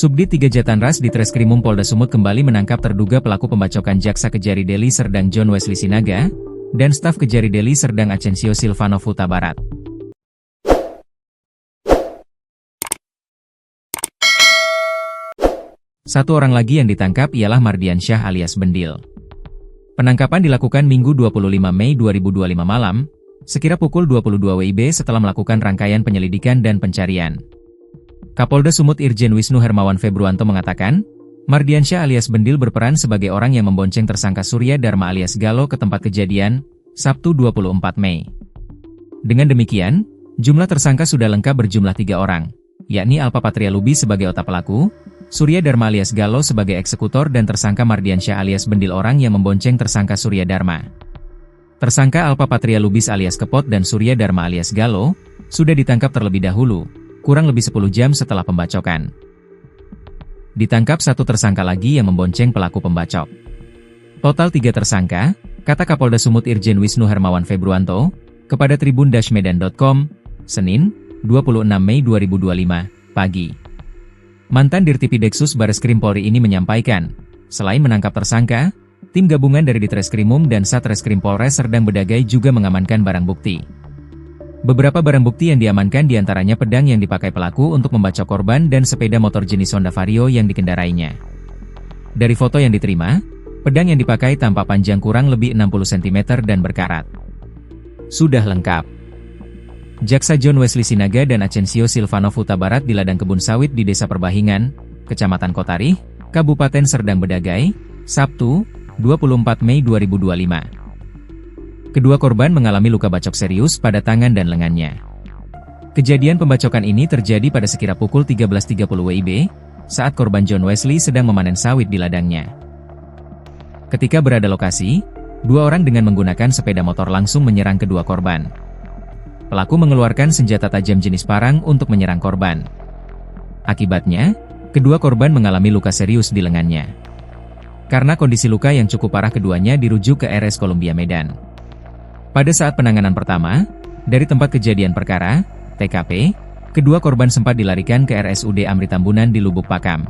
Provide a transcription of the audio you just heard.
Subdit 3 Jatanras di Treskrimum Polda Sumut kembali menangkap terduga pelaku pembacokan Jaksa Kejari Deli Serdang John Wesley Sinaga, dan staf Kejari Deli Serdang Ascensio Silvano Huta Barat. Satu orang lagi yang ditangkap ialah Mardiansyah alias Bendil. Penangkapan dilakukan Minggu 25 Mei 2025 malam, sekira pukul 22 WIB setelah melakukan rangkaian penyelidikan dan pencarian. Kapolda Sumut Irjen Wisnu Hermawan Februanto mengatakan, Mardiansyah alias Bendil berperan sebagai orang yang membonceng tersangka Surya Dharma alias Galo ke tempat kejadian, Sabtu 24 Mei. Dengan demikian, jumlah tersangka sudah lengkap berjumlah 3 orang, yakni Alpa Patria Lubis sebagai otak pelaku, Surya Dharma alias Galo sebagai eksekutor dan tersangka Mardiansyah alias Bendil orang yang membonceng tersangka Surya Dharma. Tersangka Alpa Patria Lubis alias Kepot dan Surya Dharma alias Galo sudah ditangkap terlebih dahulu, kurang lebih 10 jam setelah pembacokan. Ditangkap satu tersangka lagi yang membonceng pelaku pembacok. Total 3 tersangka, kata Kapolda Sumut Irjen Wisnu Hermawan Februanto, kepada tribun-medan.com, Senin, 26 Mei 2025, pagi. Mantan Dirtipideksus Bareskrim Polri ini menyampaikan, selain menangkap tersangka, tim gabungan dari Ditreskrimum dan Satreskrim Polres Serdang Bedagai juga mengamankan barang bukti. Beberapa barang bukti yang diamankan diantaranya pedang yang dipakai pelaku untuk membacok korban dan sepeda motor jenis Honda Vario yang dikendarainya. Dari foto yang diterima, pedang yang dipakai tampak panjang kurang lebih 60 cm dan berkarat. Sudah lengkap. Jaksa John Wesley Sinaga dan Ascensio Silvano Huta Barat di ladang kebun sawit di Desa Perbahingan, Kecamatan Kotarih, Kabupaten Serdang Bedagai, Sabtu, 24 Mei 2025. Kedua korban mengalami luka bacok serius pada tangan dan lengannya. Kejadian pembacokan ini terjadi pada sekira pukul 13.30 WIB, saat korban John Wesley sedang memanen sawit di ladangnya. Ketika berada lokasi, 2 orang dengan menggunakan sepeda motor langsung menyerang kedua korban. Pelaku mengeluarkan senjata tajam jenis parang untuk menyerang korban. Akibatnya, kedua korban mengalami luka serius di lengannya. Karena kondisi luka yang cukup parah keduanya dirujuk ke RS Columbia Medan. Pada saat penanganan pertama, dari tempat kejadian perkara, TKP, kedua korban sempat dilarikan ke RSUD Amri Tambunan di Lubuk Pakam.